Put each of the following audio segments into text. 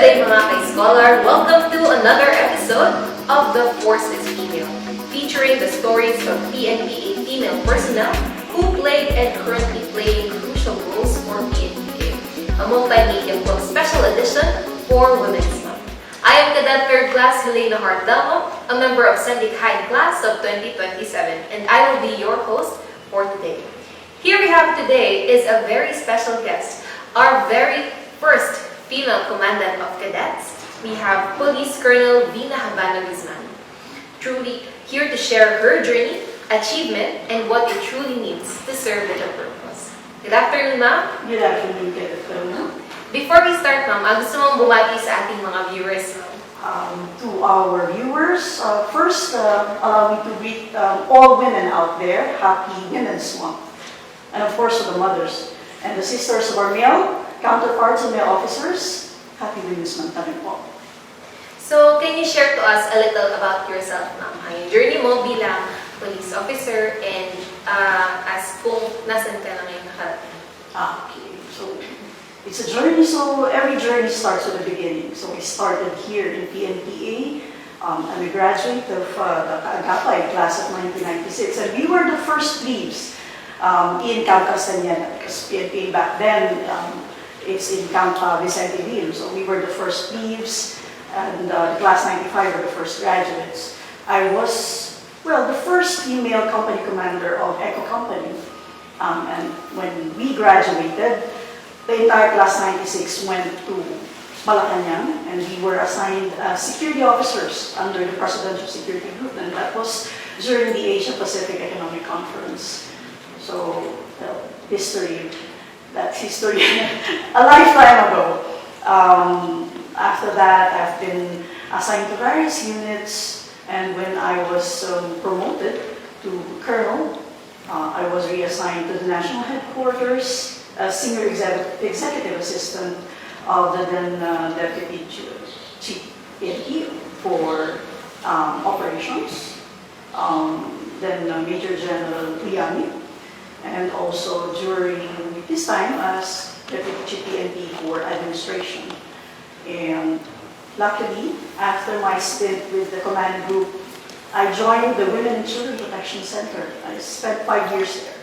day mga ka-scholar! Welcome to another episode of The Force is Female, featuring the stories of PNPA female personnel who played and currently playing crucial roles for PNPA, a multimedia book special edition for Women's Month. I am Cadet 3rd Class 𝙉𝙊𝙏𝘼𝘽𝙁, a member of St. High Class of 2027, and I will be your host for today. Here we have today is a very special guest, our very first female Commandant of Cadets. We have Police Colonel 𝙉𝙊𝙏 𝘉𝙊𝙏, truly here to share her journey, achievement, and what it truly means to serve with a purpose. Good afternoon, ma'am. Good afternoon, Colonel. Before we start, ma'am, gusto mong bumati sa ating mga viewers, ma'am. To our viewers, first, allow me to greet all women out there. Happy Women's Month. And of course, to the mothers and the sisters of our male counterparts and male officers. Happy Women's Month na rin po. So, can you share to us a little about yourself, ma'am? Yung journey mo bilang police officer and as kung nasan ka na ngayon nakarating? Okay, so it's a journey. So every journey starts with a beginning. So we started here in PNPA. I'm a graduate of the KAAGAPAY class of 1996, and we were the first plebes in Camp Castañeda, because PNPA back then it's in Camp Vicente Ville. So we were the first plebes, and the class 95 were the first graduates. I was, well, the first female company commander of Echo Company, and when we graduated, the entire class 96 went to Malacanang, and we were assigned security officers under the Presidential Security Group, and that was during the Asia-Pacific Economic Conference. So, history, that's history a lifetime ago. After that, I've been assigned to various units, and when I was promoted to colonel, I was reassigned to the national headquarters as senior executive assistant of the then deputy chief for operations, then Major General Liani, and also during this time as deputy chief PNP for administration. And luckily, after my stint with the command group, I joined the Women and Children Protection Center. I spent 5 years there.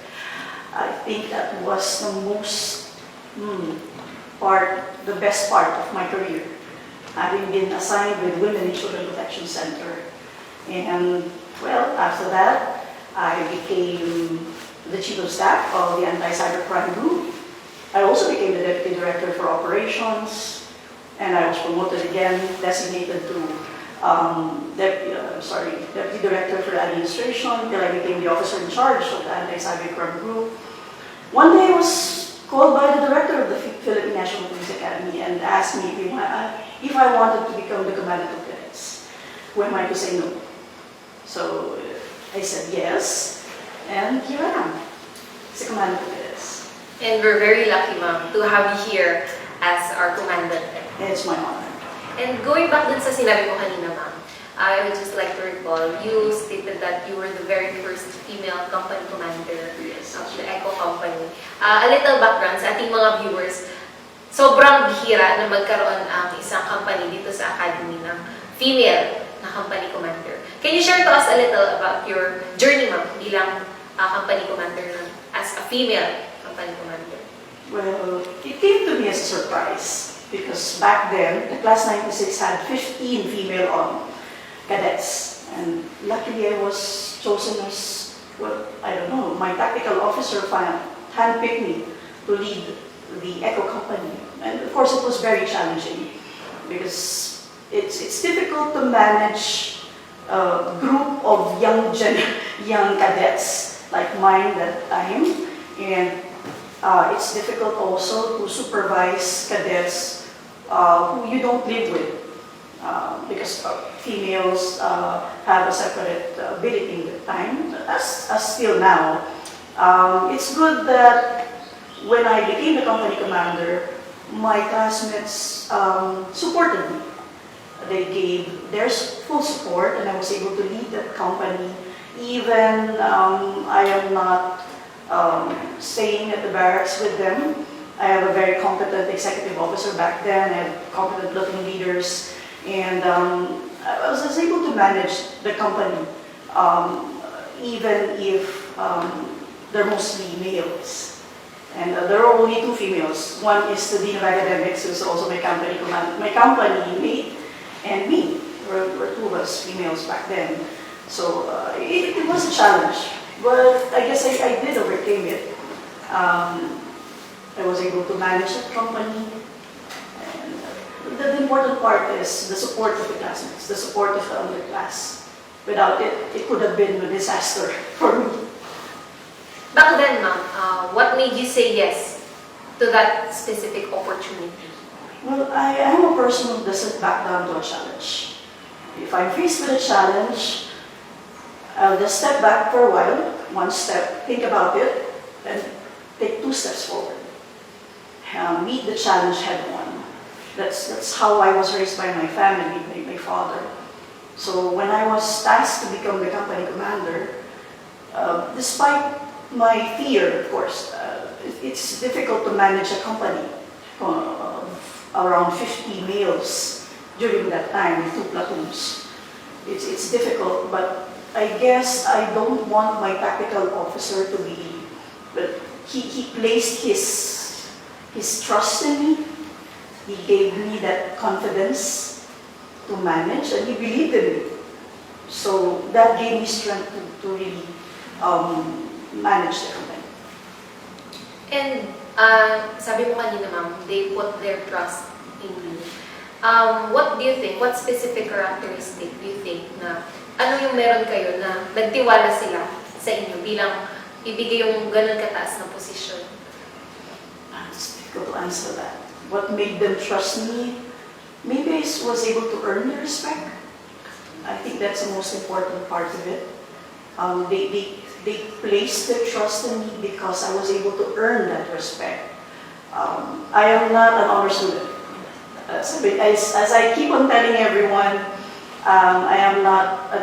I think that was the most the best part of my career, having been assigned with Women and Children Protection Center. And well, after that, I became the Chief of Staff of the Anti-Cybercrime Group. I also became the Deputy Director for Operations, and I was promoted again, designated to Deputy Director for Administration, until I became the officer in charge of the Anti-Cybercrime Group. One day I was called by the director of the Philippine National Police Academy and asked me if I wanted to become the Commandant of Cadets. Who am I to say no? So I said yes, and here I am, as the Commandant of Cadets. And we're very lucky, ma'am, to have you here as our Commandant. It's my honor. And going back dun sa sinabi mo kanina, ma'am, I would just like to recall, you stated that you were the very first female company commander of the Echo Company. A little background sa ating mga viewers, sobrang bihira na magkaroon ang isang company dito sa academy ng female na company commander. Can you share to us a little about your journey, ma'am, bilang company commander, as a female company commander? Well, it came to me as a surprise, because back then, the class 96 had 15 female cadets, and luckily I was chosen as, well, I don't know, my tactical officer handpicked me to lead the Echo Company. And of course it was very challenging, because it's difficult to manage a group of young cadets like mine that time, and it's difficult also to supervise cadets who you don't live with, because females have a separate ability with time, as still now. It's good that when I became the company commander, my classmates supported me. They gave their full support, and I was able to lead that company. Even I am not staying at the barracks with them, I have a very competent executive officer back then. I had competent platoon leaders, and I was able to manage the company, even if they're mostly males. And there are only two females. One is the Dean of Academics, who's also my company mate, and me. We're two of us females back then. So it was a challenge, but I guess I did overcome it. I was able to manage the company, and the important part is the support of the classmates, the support of the underclass. Without it, it could have been a disaster for me. Back then, ma'am, what made you say yes to that specific opportunity? Well, I am a person who doesn't back down to a challenge. If I'm faced with a challenge, I'll just step back for a while, one step, think about it, and take two steps forward. Meet the challenge head on. That's how I was raised by my family, my father. So when I was tasked to become the company commander, despite my fear, of course, it's difficult to manage a company of around 50 males during that time with 2 platoons. It's difficult, but I guess I don't want my tactical officer to be, but he placed his trust in me. He gave me that confidence to manage, and he believed in me. So that gave me strength to really manage the company. And sabi mo kanina, ma'am, they put their trust in you. What do you think? What specific characteristic do you think na ano yung meron kayo na nagtiwala sila sa inyo bilang ibigay yung ganun kataas na posisyon? It's difficult to answer that. What made them trust me? Maybe I was able to earn their respect. I think that's the most important part of it. They placed their trust in me because I was able to earn that respect. I am not an honor student. As I keep on telling everyone, I am not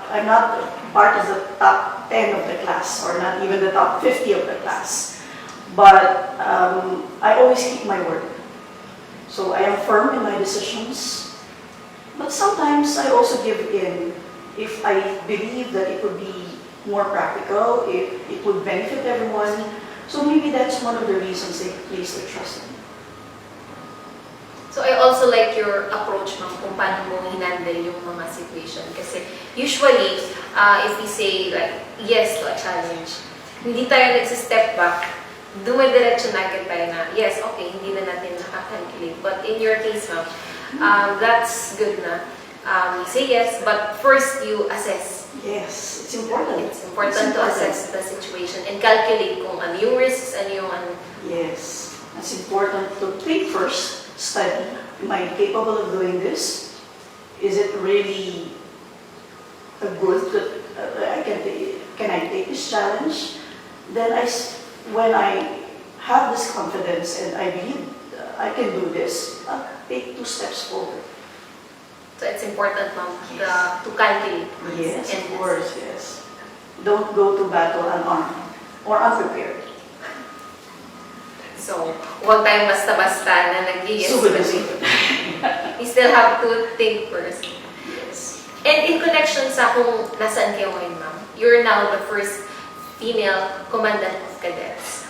I'm not part of the top 10 of the class, or not even the top 50 of the class. But I always keep my word. So I am firm in my decisions. But sometimes I also give in if I believe that it would be more practical, if it would benefit everyone. So maybe that's one of the reasons they place their trust in me. So I also like your approach, ma'am, kung paano mo hinandle yung mga situation. Kasi usually, if we say like yes to a challenge, hindi tayo nagsi-step back, dumidiretso na agad tayo na, yes, okay, hindi na natin nakakalculate. But in your case, ma'am, that's good na. You say yes, but first you assess. Yes, it's important. It's important to assess the situation and calculate kung ano yung risks, ano yung ano. Yes, it's important to think first, study. Am I capable of doing this? Is it really a good, can I take this challenge? Then when I have this confidence and I believe I can do this, I'll take 2 steps forward. So it's important, ma'am, Yes. to calculate. Yes, of course, yes. Don't go to battle unarmed or unprepared. So, huwag tayong basta-basta na nag-yes. You still have to think first. Yes. And in connection sa kung nasaan kayo ngayon, ma'am, you're now the first female Commandant of Cadets.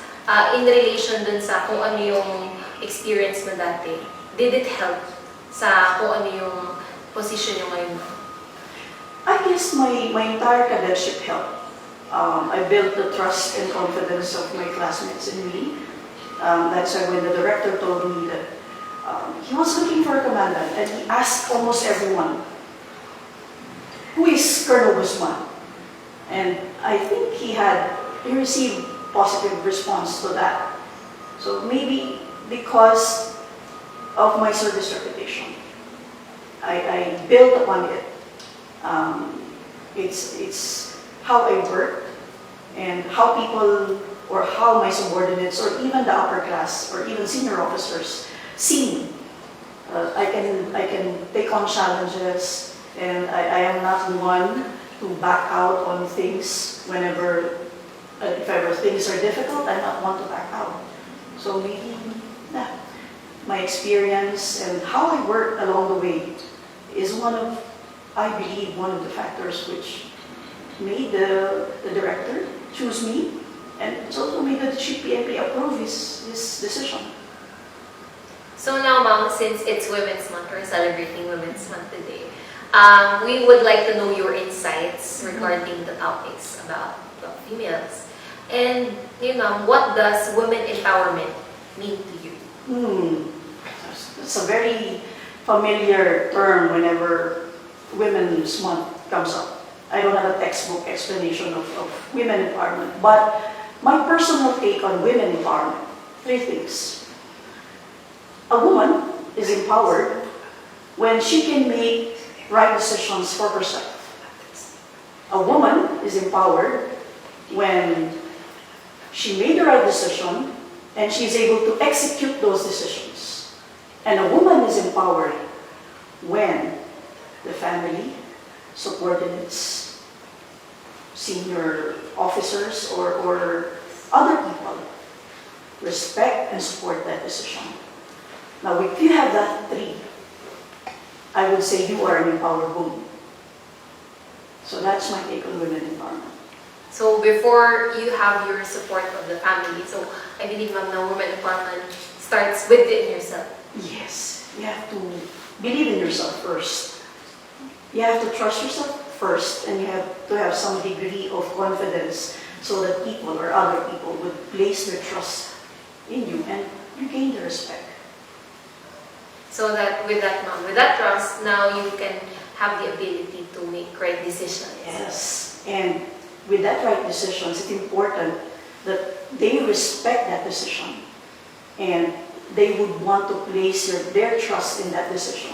In relation dun sa kung ano yung experience mo dati, did it help sa kung ano yung position nyo ngayon, ma'am? I guess my entire cadetship helped. I built the trust and confidence of my classmates in me. That's why when the director told me that he was looking for a commandant, and he asked almost everyone, who is Colonel Guzman? And I think he received positive response to that. So maybe because of my service reputation, I built upon it. It's how I work and how people, or how my subordinates, or even the upper class, or even senior officers see me. I can take on challenges, and I am not one to back out on things whenever, if ever things are difficult, I'm not one to back out. So So maybe my experience and how I work along the way is I believe, one of the factors which made the director choose me, and it's also made the chief PNP approve his decision. So now, Ma'am, since it's Women's Month, we're celebrating Women's Month today, we would like to know your insights regarding the topics about the females. And, what does women empowerment mean to you? It's a very familiar term whenever Women's Month comes up. I don't have a textbook explanation of women empowerment, but my personal take on women empowerment, 3 things. A woman is empowered when she can make right decisions for herself. A woman is empowered when she made the right decision and she's able to execute those decisions. And a woman is empowered when the family, subordinates, senior officers, or other people respect and support that decision. Now, if you have that 3, I would say you are an empowered woman. So that's my take on women empowerment. So before you have your support of the family, so I believe, Ma'am, na women empowerment starts within yourself. Yes, you have to believe in yourself first. You have to trust yourself first, and you have to have some degree of confidence so that people or other people would place their trust in you and you gain their respect. So that with that trust, now you can have the ability to make right decisions. Yes, and with that right decisions, it's important that they respect that decision and they would want to place their trust in that decision.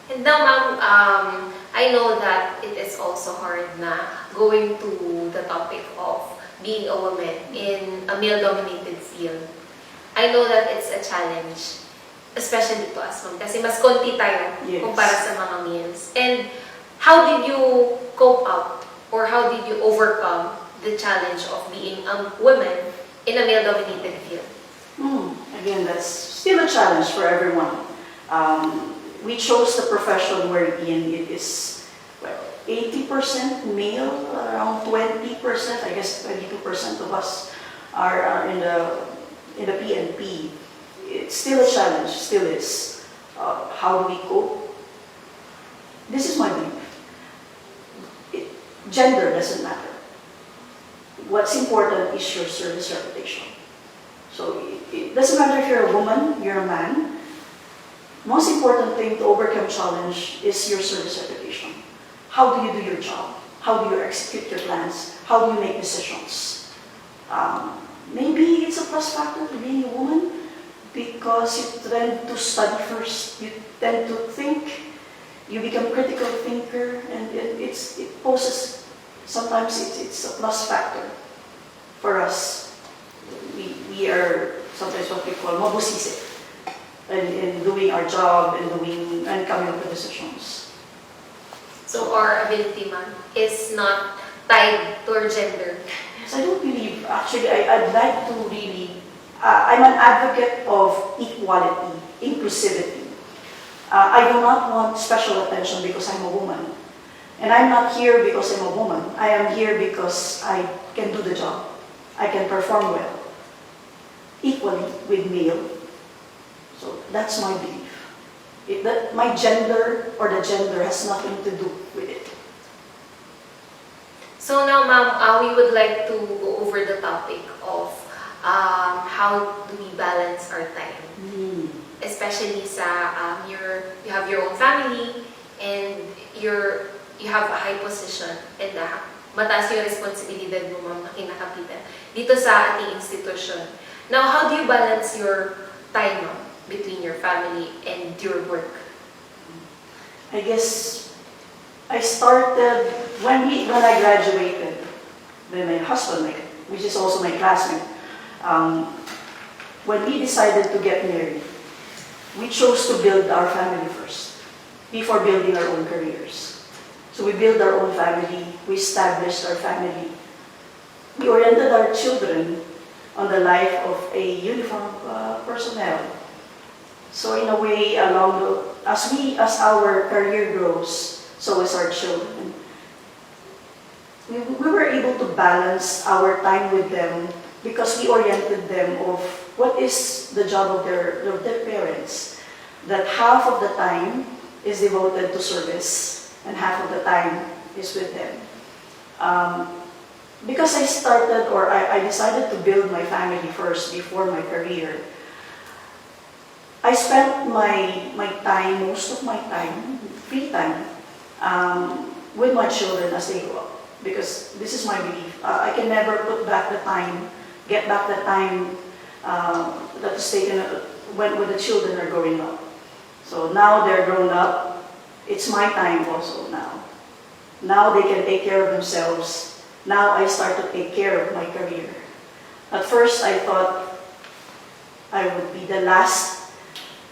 And now, Ma'am, I know that it is also hard na going to the topic of being a woman in a male-dominated field. I know that it's a challenge, especially to us, Ma'am, kasi mas konti tayo kumpara sa mga males. And how did you cope up or how did you overcome the challenge of being a woman in a male-dominated field? Again, that's still a challenge for everyone. We chose the profession wherein it is 80% male, around 20%, I guess 22% of us are in the PNP. It's still a challenge, still is. How do we cope? This is my belief. Gender doesn't matter. What's important is your service reputation. So it doesn't matter if you're a woman, you're a man. Most important thing to overcome challenge is your service reputation. How do you do your job? How do you execute your plans? How do you make decisions? Maybe it's a plus factor to being a woman because you tend to study first. You tend to think. You become a critical thinker, and it poses, sometimes it's a plus factor for us. We are sometimes what we call mabusisi in doing our job and coming up with decisions. So our ability, Ma'am, is not tied to our gender. Yes, I don't believe, actually, I'd like to really, I'm an advocate of equality, inclusivity. I do not want special attention because I'm a woman. And I'm not here because I'm a woman. I am here because I can do the job. I can perform well, equally with male. So that's my belief. My gender or the gender has nothing to do with it. So now, Ma'am, we would like to go over the topic of how do we balance our time. Especially sa you have your own family and you have a high position and mataas yung responsibilidad mo, Ma'am, na kinakapitan dito sa ating institution. Now, how do you balance your time, Ma'am, between your family and your work? I guess I started when I graduated with my husband, which is also my classmate. When we decided to get married, we chose to build our family first before building our own careers. So we built our own family, we established our family. We oriented our children on the life of a uniformed personnel. So in a way, as our career grows, so is our children. We were able to balance our time with them because we oriented them of what is the job of their parents. That half of the time is devoted to service and half of the time is with them. Because I decided to build my family first before my career, I spent most of my time, free time, with my children as they grow up. Because this is my belief. I can never get back the time that is taken when the children are growing up. So now they're grown up, it's my time also now. Now they can take care of themselves. Now I start to take care of my career. At first I thought I would be the last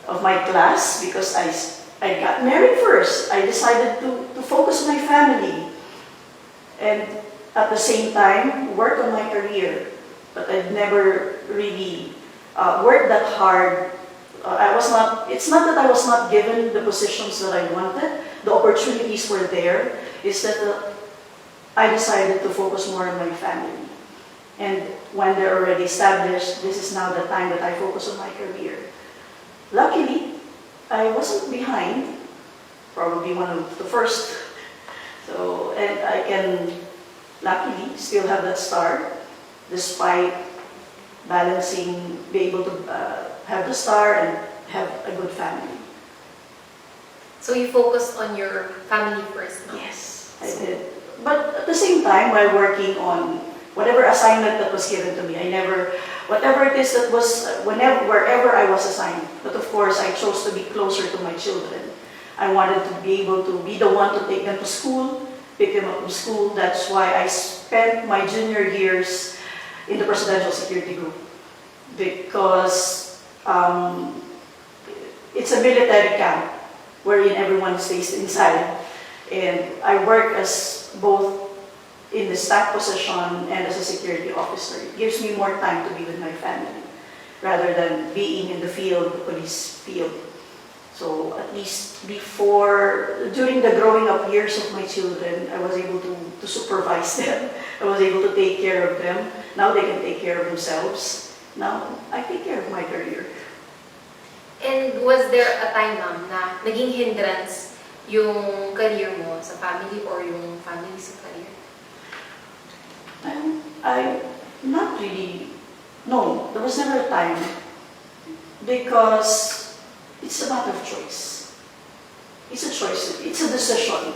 of my class because I got married first. I decided to focus on my family and at the same time work on my career. But I'd never really worked that hard. It's not that I was not given the positions that I wanted. The opportunities were there. It's that I decided to focus more on my family. And when they're already established, this is now the time that I focus on my career. Luckily, I wasn't behind, probably one of the first. So, and I can luckily still have that start, despite balancing, be able to have the star and have a good family. So you focused on your family first now? Yes, I did. But at the same time, while working on whatever assignment that was given to me, whatever it is that was, wherever I was assigned. But of course, I chose to be closer to my children. I wanted to be able to be the one to take them to school, pick them up from school. That's why I spent my junior years in the Presidential Security Group, because it's a military camp wherein everyone stays inside. And I work as both in the staff position and as a security officer. It gives me more time to be with my family rather than being in the field, the police field. So at least during the growing up years of my children, I was able to supervise them. I was able to take care of them. Now they can take care of themselves. Now I take care of my career. And was there a time, ma'am, na naging hindrance yung career mo sa family or yung family sa career? Not really. No, there was never a time, because it's a matter of choice. It's a choice. It's a decision.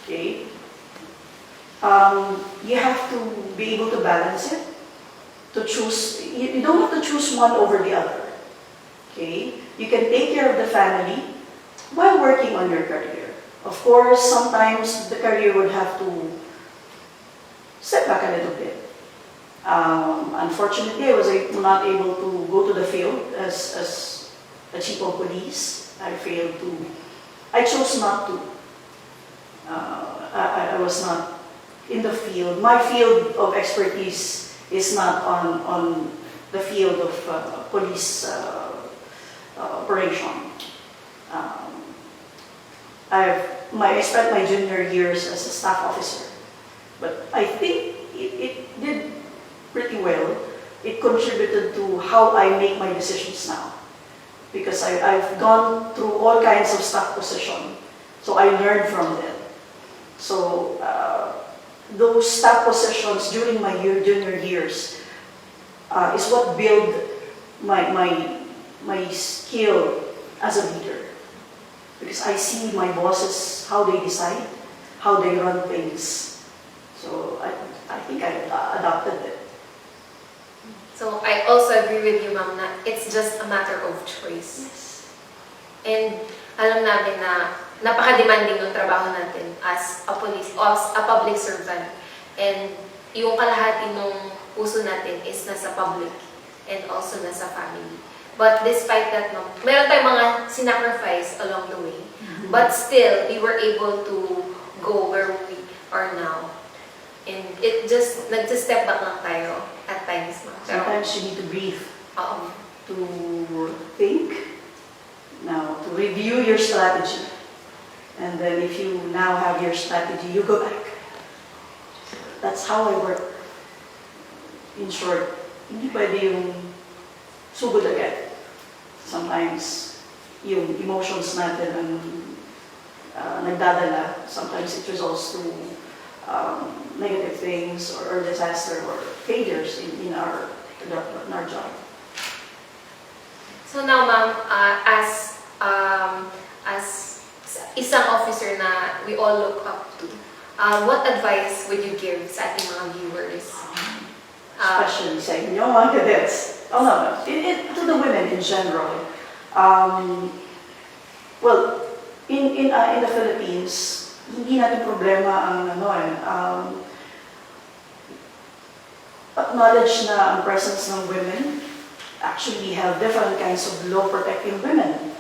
Okay. You have to be able to balance it. To choose. You don't have to choose one over the other. Okay. You can take care of the family while working on your career. Of course, sometimes the career would have to step back a little bit. Unfortunately, I was not able to go to the field as a chief of police. I chose not to. I was not in the field. My field of expertise is not on the field of police operation. I spent my junior years as a staff officer, but I think it did pretty well. It contributed to how I make my decisions now, because I've gone through all kinds of staff position, so I learned from them. So those staff positions during my junior years is what built my skill as a leader. Because I see my bosses, how they decide, how they run things. So I think I adopted it. So I also agree with you, ma'am, na it's just a matter of choice. Yes. And alam namin na napaka-demanding ng trabaho natin as a public servant. And yung kalahati ng puso natin is nasa public and also nasa family. But despite that, ma'am, meron tayong mga sinacrifice along the way. Mm-hmm. But still, we were able to go where we are now. And it just, nag-step back lang tayo at times, ma'am. Sometimes you need to breathe, Oo. to think, now to review your strategy. And then if you now have your strategy, you go back. That's how I work. In short, hindi pwede yung sugod agad. Sometimes, yung emotions natin ang nagdadala. Sometimes it results to negative things or disaster or failures in our job. So now, ma'am, as isang officer na we all look up to, what advice would you give sa ating mga viewers? Especially sa inyo, mga cadets. Oh no, to the women in general. Well, in the Philippines, hindi natin problema ang acknowledge na ang presence ng women. Actually, we have different kinds of law protecting women.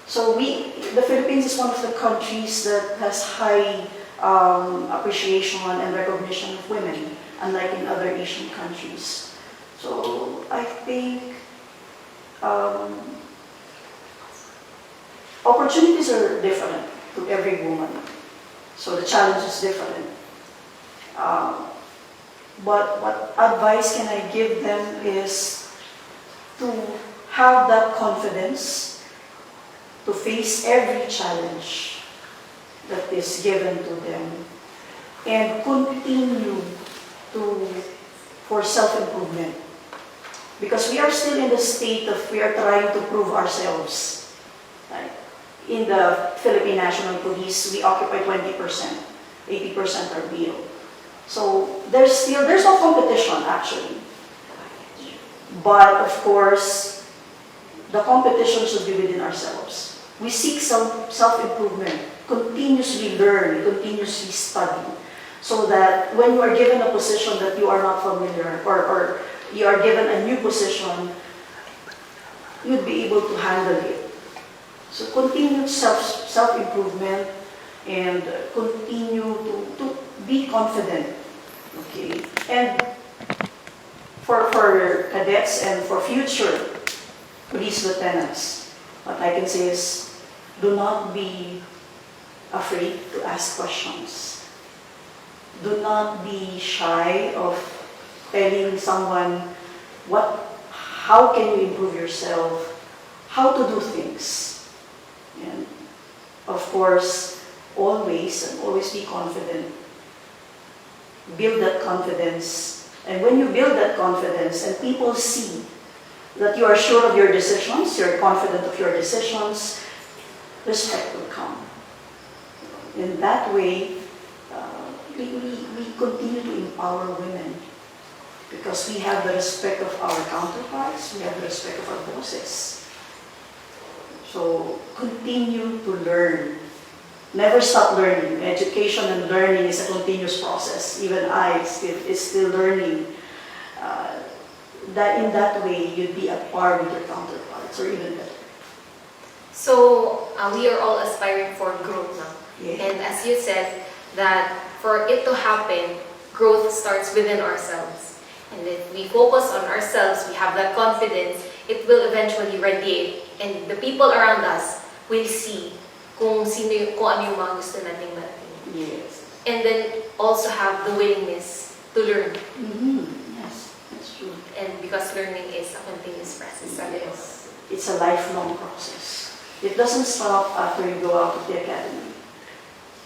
So the Philippines is one of the countries that has high appreciation and recognition of women, unlike in other Asian countries. So I think opportunities are different to every woman. So the challenge is different. But what advice can I give them is to have that confidence to face every challenge that is given to them and continue for self-improvement. Because we are still in the state of we are trying to prove ourselves. Right? In the Philippine National Police, we occupy 20%, 80% are male. So there's no competition actually. But of course, the competition should be within ourselves. We seek self-improvement, continuously learn, continuously study, so that when you are given a position that you are not familiar, or you are given a new position, you'd be able to handle it. So continued self-improvement and continue to be confident. Okay? And for cadets and for future police lieutenants, what I can say is, do not be afraid to ask questions. Do not be shy of telling someone how can you improve yourself, how to do things. And of course, always be confident. Build that confidence. And when you build that confidence and people see that you are sure of your decisions, you're confident of your decisions, respect will come. In that way, we continue to empower women because we have the respect of our counterparts, we have the respect of our bosses. So continue to learn. Never stop learning. Education and learning is a continuous process. Even I is still learning. That in that way, you'd be at par with your counterparts, or even better. So we are all aspiring for growth now. Yeah. And as you said, that for it to happen, growth starts within ourselves. And if we focus on ourselves, we have that confidence, it will eventually radiate. And the people around us will see kung ano yung mga gusto nating marating. Yes. And then also have the willingness to learn. Yes, that's true. And because learning is a continuous process. Yes. It's a lifelong process. It doesn't stop after you go out of the academy.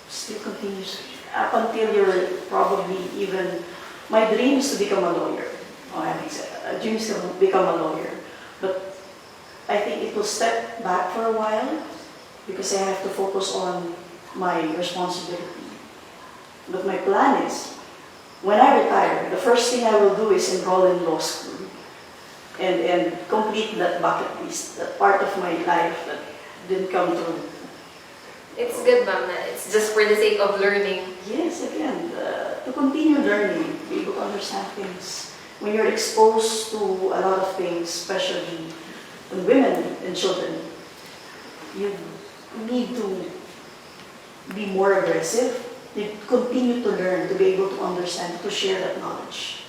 It still continues up until you're probably even. My dream is to become a lawyer. Oh, having said that, a dream is to become a lawyer. But I think it will step back for a while because I have to focus on my responsibility. But my plan is, when I retire, the first thing I will do is enroll in law school and complete that bucket list, that part of my life that didn't come through. It's good, ma'am. It's just for the sake of learning. Yes, again, to continue learning, be able to understand things. When you're exposed to a lot of things, especially when women and children, you need to be more aggressive, to continue to learn, to be able to understand, to share that knowledge.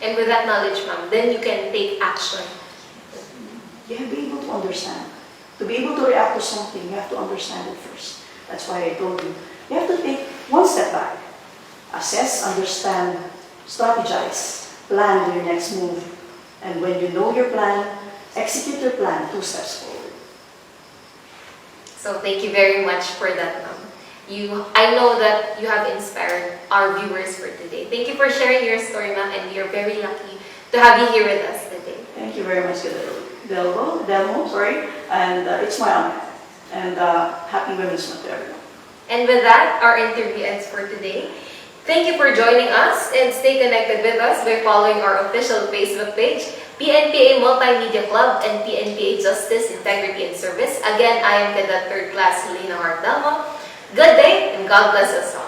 And with that knowledge, ma'am, then you can take action. You have to be able to understand. To be able to react to something, you have to understand it first. That's why I told you. You have to take one step back. Assess, understand, strategize, plan your next move. And when you know your plan, execute your plan 2 steps forward. So thank you very much for that, ma'am. I know that you have inspired our viewers for today. Thank you for sharing your story, ma'am, and we are very lucky to have you here with us today. Thank you very much, Delmo, and it's my honor. And happy Women's Month to everyone. And with that, our interview ends for today. Thank you for joining us, and stay connected with us by following our official Facebook page, PNPA Multimedia Club and PNPA Justice, Integrity and Service. Again, I am Cadet 3rd Class Helena Hart Delmo. Good day, and God bless us all.